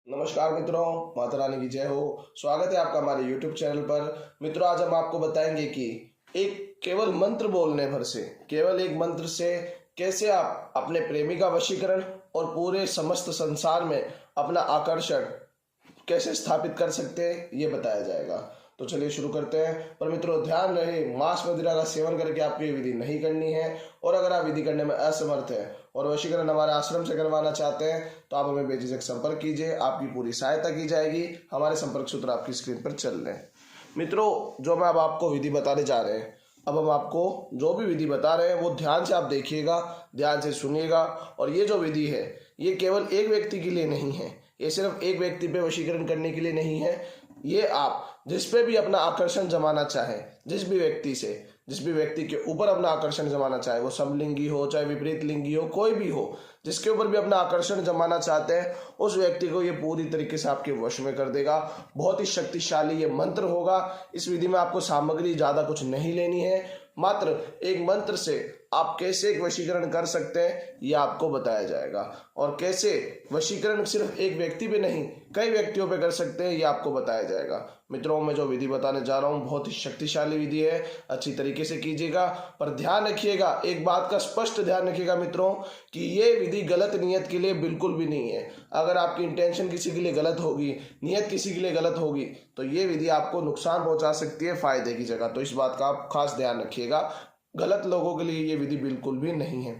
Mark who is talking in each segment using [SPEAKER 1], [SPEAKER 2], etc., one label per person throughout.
[SPEAKER 1] नमस्कार मित्रों, माता रानी की जय हो। स्वागत है आपका हमारे YouTube चैनल पर। मित्रों, आज हम आपको बताएंगे कि एक केवल मंत्र बोलने भर से, केवल एक मंत्र से कैसे आप अपने प्रेमी का वशीकरण और पूरे समस्त संसार में अपना आकर्षण कैसे स्थापित कर सकते हैं, ये बताया जाएगा। तो चलिए शुरू करते हैं। पर मित्रों, ध्यान रहे, मांस मदिरा का सेवन करके आपको ये विधि नहीं करनी है। और अगर आप विधि करने में असमर्थ हैं और वशीकरण हमारे आश्रम से करवाना चाहते हैं तो आप हमें बेझिझक संपर्क कीजिए, आपकी पूरी सहायता की जाएगी। हमारे संपर्क सूत्र आपकी स्क्रीन पर चल रहे हैं। मित्रों, जो मैं अब आपको विधि बताने जा रहे हैं, अब हम आपको जो भी विधि बता रहे हैं वो ध्यान से आप देखिएगा, ध्यान से सुनिएगा। और ये जो विधि है ये केवल एक व्यक्ति के लिए नहीं है, ये सिर्फ एक व्यक्ति पे वशीकरण करने के लिए नहीं है। ये आप जिस पे भी अपना आकर्षण जमाना चाहे, जिस भी व्यक्ति से, जिस भी व्यक्ति के ऊपर अपना आकर्षण जमाना चाहे, वो समलिंगी हो चाहे विपरीत लिंगी हो, कोई भी हो, जिसके ऊपर भी अपना आकर्षण जमाना चाहते हैं उस व्यक्ति को ये पूरी तरीके से आपके वश में कर देगा। बहुत ही शक्तिशाली ये मंत्र होगा। इस विधि में आपको सामग्री ज़्यादा कुछ नहीं लेनी है, मात्र एक मंत्र से आप कैसे एक वशीकरण कर सकते हैं ये आपको बताया जाएगा। और कैसे वशीकरण सिर्फ एक व्यक्ति पे नहीं, कई व्यक्तियों पे कर सकते हैं ये आपको बताया जाएगा। मित्रों, मैं जो विधि बताने जा रहा हूँ बहुत ही शक्तिशाली विधि है, अच्छी तरीके से कीजिएगा। पर ध्यान रखिएगा, एक बात का स्पष्ट ध्यान रखिएगा मित्रों, कि ये विधि गलत नियत के लिए बिल्कुल भी नहीं है। अगर आपकी इंटेंशन किसी के लिए गलत होगी, नियत किसी के लिए गलत होगी, तो ये विधि आपको नुकसान पहुंचा सकती है फायदे की जगह। तो इस बात का आप खास ध्यान रखिएगा, गलत लोगों के लिए ये विधि बिल्कुल भी नहीं है।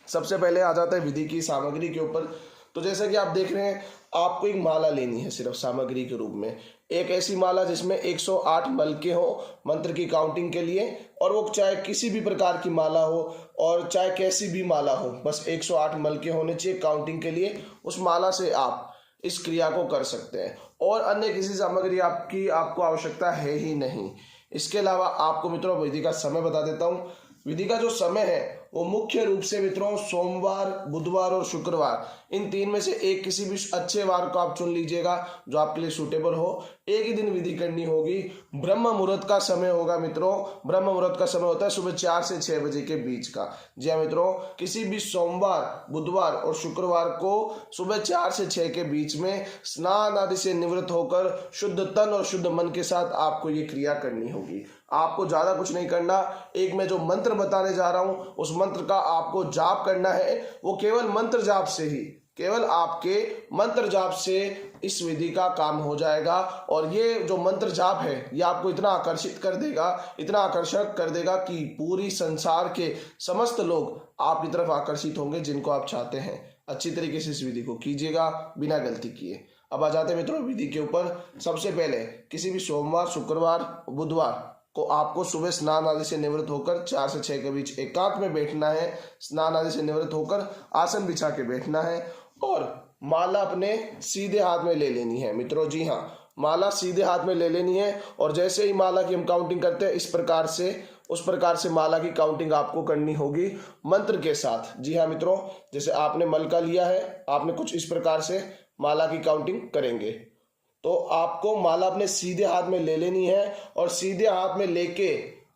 [SPEAKER 1] सबसे पहले आ जाता है विधि की सामग्री के ऊपर। तो जैसा कि आप देख रहे हैं, आपको एक माला लेनी है सिर्फ सामग्री के रूप में। एक ऐसी माला जिसमें 108 मलके हो मंत्र की काउंटिंग के लिए, और वो चाहे किसी भी प्रकार की माला हो और चाहे कैसी भी माला हो, बस 108 मलके होने चाहिए काउंटिंग के लिए। उस माला से आप इस क्रिया को कर सकते हैं और अन्य किसी सामग्री आपको आवश्यकता है ही नहीं। इसके अलावा आपको मित्रों विधि का समय बता देता हूँ। विधि का जो समय है वो मुख्य रूप से मित्रों सोमवार, बुधवार और शुक्रवार, इन तीन में से एक किसी भी अच्छे वार को आप चुन लीजिएगा जो आपके लिए सूटेबल हो। एक ही दिन विधि करनी होगी। ब्रह्म मुहूर्त का समय होगा मित्रों। ब्रह्म मुहूर्त का समय होता है सुबह 4 से 6 बजे के बीच का। जी हाँ मित्रों, किसी भी सोमवार, बुधवार और शुक्रवार को सुबह 4 से 6 के बीच में स्नान आदि से निवृत्त होकर शुद्ध तन और शुद्ध मन के साथ आपको ये क्रिया करनी होगी। आपको ज्यादा कुछ नहीं करना। एक मैं जो मंत्र बताने जा रहा हूं उस मंत्र का आपको जाप करना है। वो केवल मंत्र जाप से ही, केवल आपके मंत्र जाप से इस विधि का काम हो जाएगा। और ये जो मंत्र जाप है ये आपको इतना आकर्षित कर देगा, इतना आकर्षक कर देगा कि पूरी संसार के समस्त लोग आपकी तरफ आकर्षित होंगे जिनको आप चाहते हैं। अच्छी तरीके से इस विधि को कीजिएगा बिना गलती किए। अब आ जाते हैं मित्रों विधि के ऊपर। सबसे पहले किसी भी सोमवार, शुक्रवार, बुधवार को आपको सुबह स्नान आदि से निवृत्त होकर 4 से 6 के बीच एकांत में बैठना है। स्नान आदि से निवृत्त होकर आसन बिछा के बैठना है और माला अपने सीधे हाथ में ले लेनी है मित्रों। जी हाँ, माला सीधे हाथ में ले लेनी है। और जैसे ही माला की हम काउंटिंग करते हैं इस प्रकार से, उस प्रकार से माला की काउंटिंग आपको करनी होगी मंत्र के साथ। जी हाँ मित्रों, जैसे आपने मलका लिया है, आपने कुछ इस प्रकार से माला की काउंटिंग करेंगे। तो आपको माला अपने सीधे हाथ में ले लेनी है और सीधे हाथ में लेके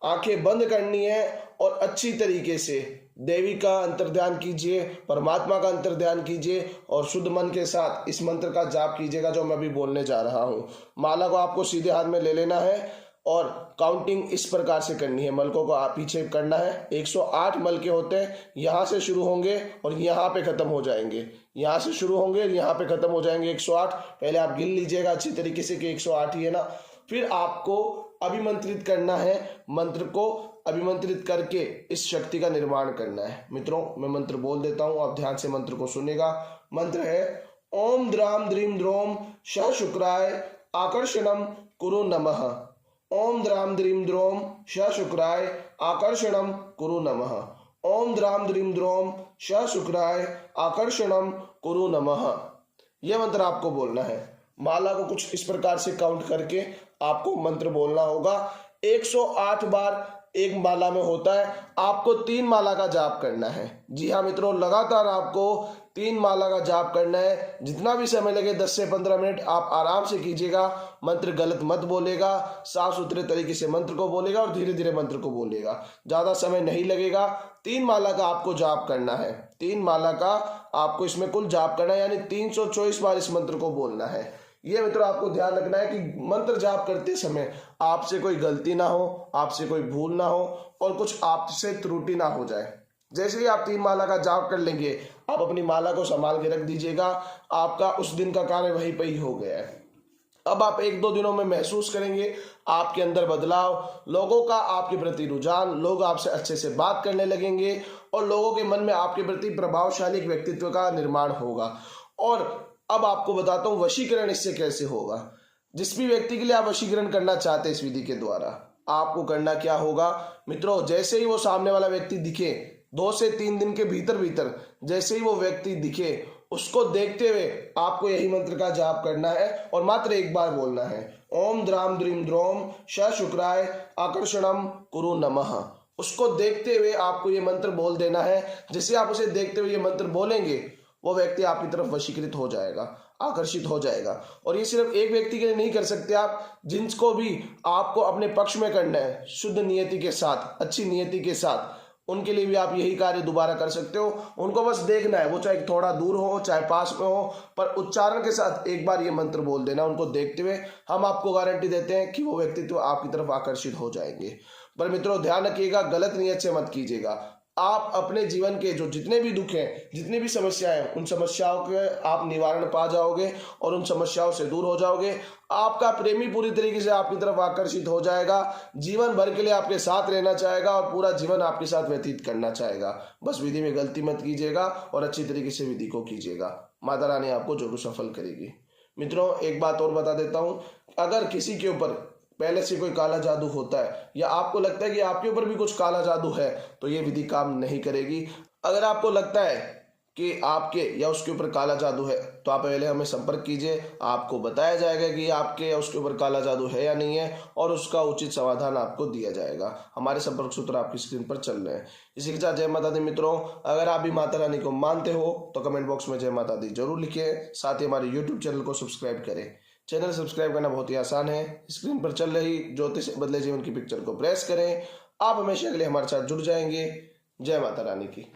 [SPEAKER 1] आंखें बंद करनी है और अच्छी तरीके से देवी का अंतर्ध्यान कीजिए, परमात्मा का अंतर्ध्यान कीजिए और शुद्ध मन के साथ इस मंत्र का जाप कीजिएगा जो मैं अभी बोलने जा रहा हूँ। माला को आपको सीधे हाथ में ले लेना है और काउंटिंग इस प्रकार से करनी है। मलकों को आप पीछे करना है। 108 मलके होते हैं, यहाँ से शुरू होंगे और यहाँ पे खत्म हो जाएंगे। यहाँ से शुरू होंगे, यहाँ पे खत्म हो जाएंगे 108। पहले आप गिन लीजिएगा अच्छी तरीके से कि 108 ही है ना। फिर आपको अभिमंत्रित करना है, मंत्र को अभिमंत्रित करके इस शक्ति का निर्माण करना है। मित्रों, मैं मंत्र बोल देता हूँ, आप ध्यान से मंत्र को सुनेगा। मंत्र है ओम द्राम द्रीम द्रोम श शुक्राय आकर्षणम कुरु नमः। ओम द्राम द्रीम द्रोम श शुक्राय आकर्षणम कुरु नमः। ओम द्राम द्रीम द्रोम श शुक्राय आकर्षणम कुरु नमः। यह मंत्र आपको बोलना है। माला को कुछ इस प्रकार से काउंट करके आपको मंत्र बोलना होगा। 108 बार एक माला में होता है। आपको 3 माला का जाप करना है। जी हाँ मित्रों, लगातार आपको 3 माला का जाप करना है। जितना भी समय लगे 10 से 15 मिनट आप आराम से कीजिएगा। मंत्र गलत मत बोलेगा, साफ सुथरे तरीके से मंत्र को बोलेगा और धीरे धीरे मंत्र को बोलेगा। ज्यादा समय नहीं लगेगा। 3 माला का आपको जाप करना है। 3 माला का आपको इसमें कुल जाप करना है, यानी 324 बार इस मंत्र को बोलना है। ये मित्रों आपको ध्यान रखना है कि मंत्र जाप करते समय आपसे कोई गलती ना हो, आपसे कोई भूल ना हो और कुछ आपसे त्रुटि ना हो जाए। जैसे ही आप 3 माला का जाप कर लेंगे, आप अपनी माला को संभाल के रख दीजिएगा, आपका उस दिन का कार्य वहीं पे ही हो गया है। अब आप 1-2 दिनों में महसूस करेंगे आपके अंदर बदलाव, लोगों का आपके प्रति रुझान, लोग आपसे अच्छे से बात करने लगेंगे और लोगों के मन में आपके प्रति प्रभावशाली एक व्यक्तित्व का निर्माण होगा। और अब आपको बताता हूं वशीकरण इससे कैसे होगा। जिस भी व्यक्ति के लिए आप वशीकरण करना चाहते हैं इस विधि के द्वारा, आपको करना क्या होगा मित्रों, जैसे ही वो सामने वाला व्यक्ति दिखे, 2 से 3 दिन के भीतर भीतर जैसे ही वो व्यक्ति दिखे, उसको देखते हुए आपको यही मंत्र का जाप करना है और मात्र एक बार बोलना है, ओम द्राम द्रीम द्रोम श शुक्राय आकर्षणम कुरु नमः। उसको देखते हुए आपको ये मंत्र बोल देना है। जैसे आप उसे देखते हुए ये मंत्र बोलेंगे, वो व्यक्ति आपकी तरफ वशीकृत हो जाएगा, आकर्षित हो जाएगा। और ये सिर्फ एक व्यक्ति के लिए नहीं कर सकते आप, जिनको भी आपको अपने पक्ष में करना है शुद्ध नियति के साथ, अच्छी नियति के साथ, उनके लिए भी आप यही कार्य दोबारा कर सकते हो। उनको बस देखना है, वो चाहे थोड़ा दूर हो चाहे पास में हो, पर उच्चारण के साथ एक बार ये मंत्र बोल देना उनको देखते हुए। हम आपको गारंटी देते हैं कि वो व्यक्तित्व आपकी तरफ आकर्षित हो जाएंगे। पर मित्रों ध्यान रखिएगा, गलत नियत से मत कीजिएगा। आप अपने जीवन के जो जितने भी दुख हैं, जितनी भी समस्याएं हैं, उन समस्याओं के आप निवारण पा जाओगे और उन समस्याओं से दूर हो जाओगे। आपका प्रेमी पूरी तरीके से आपकी तरफ आकर्षित हो जाएगा, जीवन भर के लिए आपके साथ रहना चाहेगा और पूरा जीवन आपके साथ व्यतीत करना चाहेगा। बस विधि में गलती मत कीजिएगा और अच्छी तरीके से विधि को कीजिएगा। माता रानी आपको जरूर सफल करेगी। मित्रों एक बात और बता देता हूँ, अगर किसी के ऊपर पहले से कोई काला जादू होता है या आपको लगता है कि आपके ऊपर भी कुछ काला जादू है, तो ये विधि काम नहीं करेगी। अगर आपको लगता है कि आपके या उसके ऊपर काला जादू है, तो आप पहले हमें संपर्क कीजिए। आपको बताया जाएगा कि आपके या उसके ऊपर काला जादू है या नहीं है और उसका उचित समाधान आपको दिया जाएगा। हमारे संपर्क सूत्र आपकी स्क्रीन पर चल रहे हैं। इसी के साथ जय माता दी मित्रों, अगर आप भी माता रानी को मानते हो तो कमेंट बॉक्स में जय माता दी जरूर लिखिए। साथ ही हमारे यूट्यूब चैनल को सब्सक्राइब करें। चैनल सब्सक्राइब करना बहुत ही आसान है। स्क्रीन पर चल रही ज्योतिष से बदले जीवन की पिक्चर को प्रेस करें। आप हमेशा के लिए हमारे साथ जुड़ जाएंगे। जय माता रानी की।